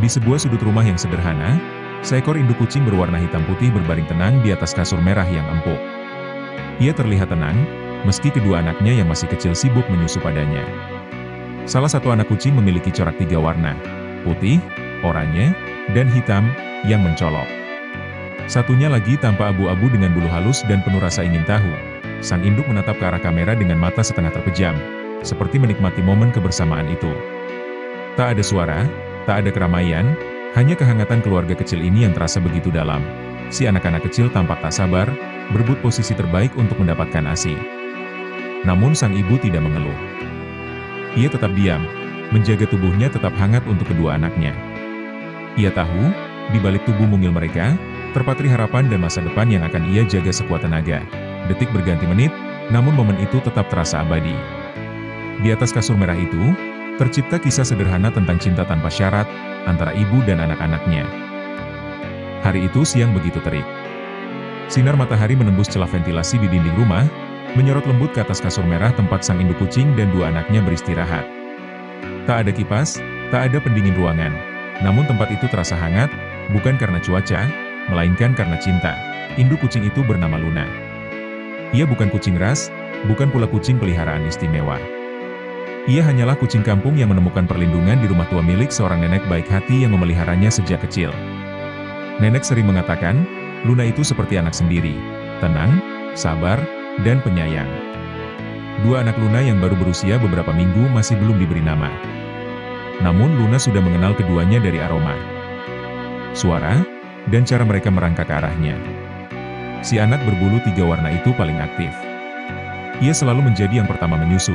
Di sebuah sudut rumah yang sederhana, seekor induk kucing berwarna hitam putih berbaring tenang di atas kasur merah yang empuk. Ia terlihat tenang, meski kedua anaknya yang masih kecil sibuk menyusu padanya. Salah satu anak kucing memiliki corak 3 warna, putih, oranye, dan hitam, yang mencolok. Satunya lagi tampak abu-abu dengan bulu halus dan penuh rasa ingin tahu. Sang induk menatap ke arah kamera dengan mata setengah terpejam, seperti menikmati momen kebersamaan itu. Tak ada suara, tak ada keramaian, hanya kehangatan keluarga kecil ini yang terasa begitu dalam. Si anak-anak kecil tampak tak sabar, berebut posisi terbaik untuk mendapatkan ASI. Namun sang ibu tidak mengeluh. Ia tetap diam, menjaga tubuhnya tetap hangat untuk kedua anaknya. Ia tahu, di balik tubuh mungil mereka, terpatri harapan dan masa depan yang akan ia jaga sekuat tenaga. Detik berganti menit, namun momen itu tetap terasa abadi. Di atas kasur merah itu, tercipta kisah sederhana tentang cinta tanpa syarat, antara ibu dan anak-anaknya. Hari itu siang begitu terik. Sinar matahari menembus celah ventilasi di dinding rumah, menyorot lembut ke atas kasur merah tempat sang induk kucing dan 2 anaknya beristirahat. Tak ada kipas, tak ada pendingin ruangan. Namun tempat itu terasa hangat, bukan karena cuaca, melainkan karena cinta. Induk kucing itu bernama Luna. Ia bukan kucing ras, bukan pula kucing peliharaan istimewa. Ia hanyalah kucing kampung yang menemukan perlindungan di rumah tua milik seorang nenek baik hati yang memeliharanya sejak kecil. Nenek sering mengatakan, Luna itu seperti anak sendiri, tenang, sabar, dan penyayang. 2 anak Luna yang baru berusia beberapa minggu masih belum diberi nama. Namun Luna sudah mengenal keduanya dari aroma, suara, dan cara mereka merangkak ke arahnya. Si anak berbulu 3 warna itu paling aktif. Ia selalu menjadi yang pertama menyusu,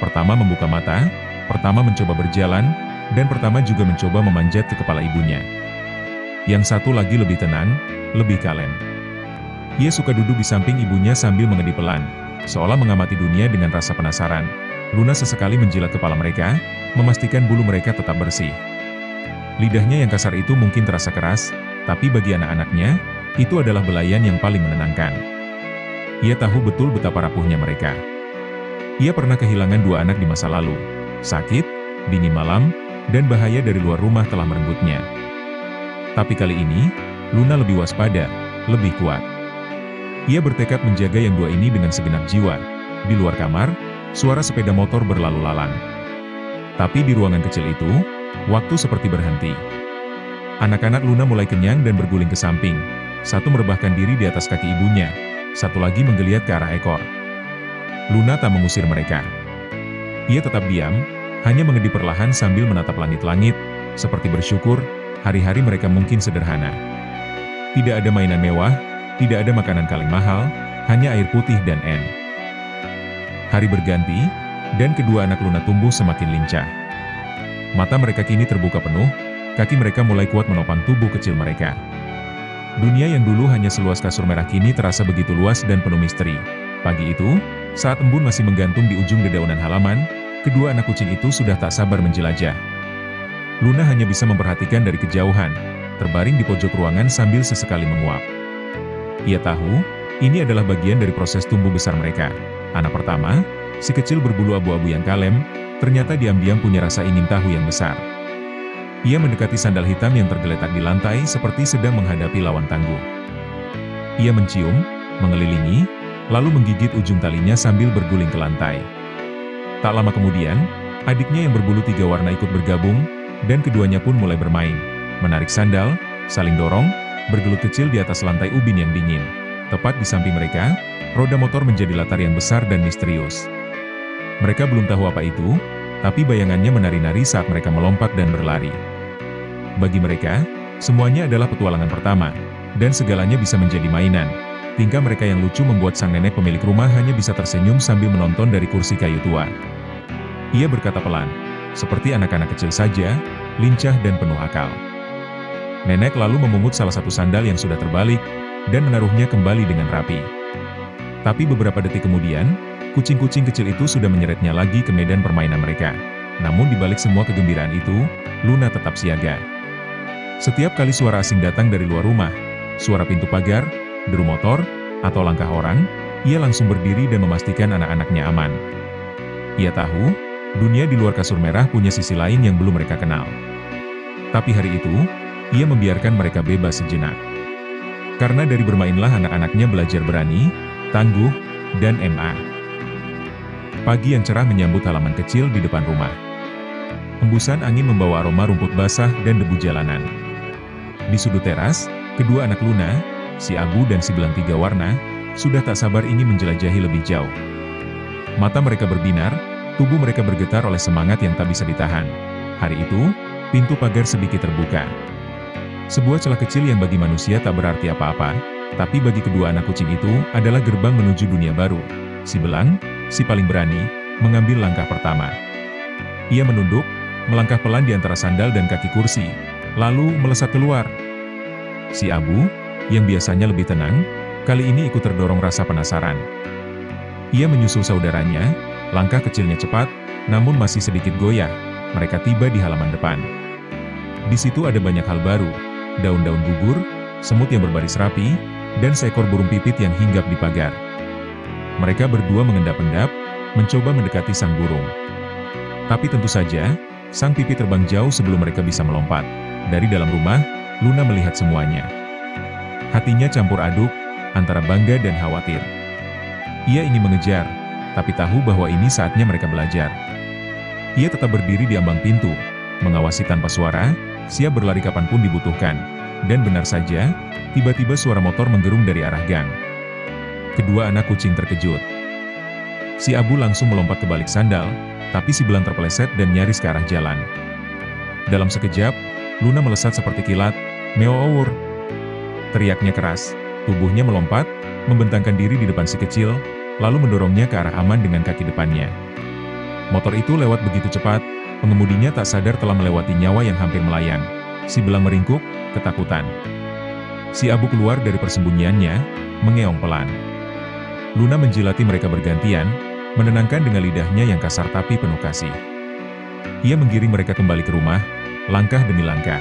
pertama membuka mata, pertama mencoba berjalan, dan pertama juga mencoba memanjat ke kepala ibunya. Yang satu lagi lebih tenang, lebih kalem. Ia suka duduk di samping ibunya sambil mengendip pelan, seolah mengamati dunia dengan rasa penasaran. Luna sesekali menjilat kepala mereka, memastikan bulu mereka tetap bersih. Lidahnya yang kasar itu mungkin terasa keras, tapi bagi anak-anaknya, itu adalah belayan yang paling menenangkan. Ia tahu betul betapa rapuhnya mereka. Ia pernah kehilangan 2 anak di masa lalu. Sakit, dingin malam, dan bahaya dari luar rumah telah merenggutnya. Tapi kali ini, Luna lebih waspada, lebih kuat. Ia bertekad menjaga yang 2 ini dengan segenap jiwa. Di luar kamar, suara sepeda motor berlalu lalang. Tapi di ruangan kecil itu, waktu seperti berhenti. Anak-anak Luna mulai kenyang dan berguling ke samping. Satu merebahkan diri di atas kaki ibunya, satu lagi menggeliat ke arah ekor. Luna tak mengusir mereka. Ia tetap diam, hanya mengendip perlahan sambil menatap langit-langit, seperti bersyukur, hari-hari mereka mungkin sederhana. Tidak ada mainan mewah, tidak ada makanan kaleng mahal, hanya air putih dan en. Hari berganti, dan kedua anak Luna tumbuh semakin lincah. Mata mereka kini terbuka penuh, kaki mereka mulai kuat menopang tubuh kecil mereka. Dunia yang dulu hanya seluas kasur merah kini terasa begitu luas dan penuh misteri. Pagi itu, saat embun masih menggantung di ujung dedaunan halaman, kedua anak kucing itu sudah tak sabar menjelajah. Luna hanya bisa memperhatikan dari kejauhan, terbaring di pojok ruangan sambil sesekali menguap. Ia tahu, ini adalah bagian dari proses tumbuh besar mereka. Anak pertama, si kecil berbulu abu-abu yang kalem, ternyata diam-diam punya rasa ingin tahu yang besar. Ia mendekati sandal hitam yang tergeletak di lantai seperti sedang menghadapi lawan tangguh. Ia mencium, mengelilingi, lalu menggigit ujung talinya sambil berguling ke lantai. Tak lama kemudian, adiknya yang berbulu 3 warna ikut bergabung, dan keduanya pun mulai bermain, menarik sandal, saling dorong, bergelut kecil di atas lantai ubin yang dingin. Tepat di samping mereka, roda motor menjadi latar yang besar dan misterius. Mereka belum tahu apa itu, tapi bayangannya menari-nari saat mereka melompat dan berlari. Bagi mereka, semuanya adalah petualangan pertama, dan segalanya bisa menjadi mainan. Tingkah mereka yang lucu membuat sang nenek pemilik rumah hanya bisa tersenyum sambil menonton dari kursi kayu tua. Ia berkata pelan, seperti anak-anak kecil saja, lincah dan penuh akal. Nenek lalu memungut salah satu sandal yang sudah terbalik, dan menaruhnya kembali dengan rapi. Tapi beberapa detik kemudian, kucing-kucing kecil itu sudah menyeretnya lagi ke medan permainan mereka. Namun di balik semua kegembiraan itu, Luna tetap siaga. Setiap kali suara asing datang dari luar rumah, suara pintu pagar, deru motor, atau langkah orang, ia langsung berdiri dan memastikan anak-anaknya aman. Ia tahu, dunia di luar kasur merah punya sisi lain yang belum mereka kenal. Tapi hari itu, ia membiarkan mereka bebas sejenak. Karena dari bermainlah anak-anaknya belajar berani, tangguh, dan ma. Pagi yang cerah menyambut halaman kecil di depan rumah. Hembusan angin membawa aroma rumput basah dan debu jalanan. Di sudut teras, kedua anak Luna, si Abu dan si Belang Tiga Warna, sudah tak sabar ingin menjelajahi lebih jauh. Mata mereka berbinar, tubuh mereka bergetar oleh semangat yang tak bisa ditahan. Hari itu, pintu pagar sedikit terbuka. Sebuah celah kecil yang bagi manusia tak berarti apa-apa, tapi bagi kedua anak kucing itu adalah gerbang menuju dunia baru. Si Belang, si paling berani, mengambil langkah pertama. Ia menunduk, melangkah pelan di antara sandal dan kaki kursi, lalu melesat keluar. Si Abu, yang biasanya lebih tenang, kali ini ikut terdorong rasa penasaran. Ia menyusul saudaranya, langkah kecilnya cepat, namun masih sedikit goyah. Mereka tiba di halaman depan. Di situ ada banyak hal baru, daun-daun gugur, semut yang berbaris rapi, dan seekor burung pipit yang hinggap di pagar. Mereka berdua mengendap-endap, mencoba mendekati sang burung. Tapi tentu saja, sang pipit terbang jauh sebelum mereka bisa melompat. Dari dalam rumah, Luna melihat semuanya. Hatinya campur aduk, antara bangga dan khawatir. Ia ingin mengejar, tapi tahu bahwa ini saatnya mereka belajar. Ia tetap berdiri di ambang pintu, mengawasi tanpa suara, siap berlari kapanpun dibutuhkan. Dan benar saja, tiba-tiba suara motor menggerung dari arah gang. Kedua anak kucing terkejut. Si Abu langsung melompat ke balik sandal, tapi si Belang terpeleset dan nyaris ke arah jalan. Dalam sekejap, Luna melesat seperti kilat, "Meow!" Teriaknya keras, tubuhnya melompat, membentangkan diri di depan si kecil, lalu mendorongnya ke arah aman dengan kaki depannya. Motor itu lewat begitu cepat, pengemudinya tak sadar telah melewati nyawa yang hampir melayang. Si Belang meringkuk, ketakutan. Si Abu keluar dari persembunyiannya, mengeong pelan. Luna menjilati mereka bergantian, menenangkan dengan lidahnya yang kasar tapi penuh kasih. Ia menggiring mereka kembali ke rumah, langkah demi langkah.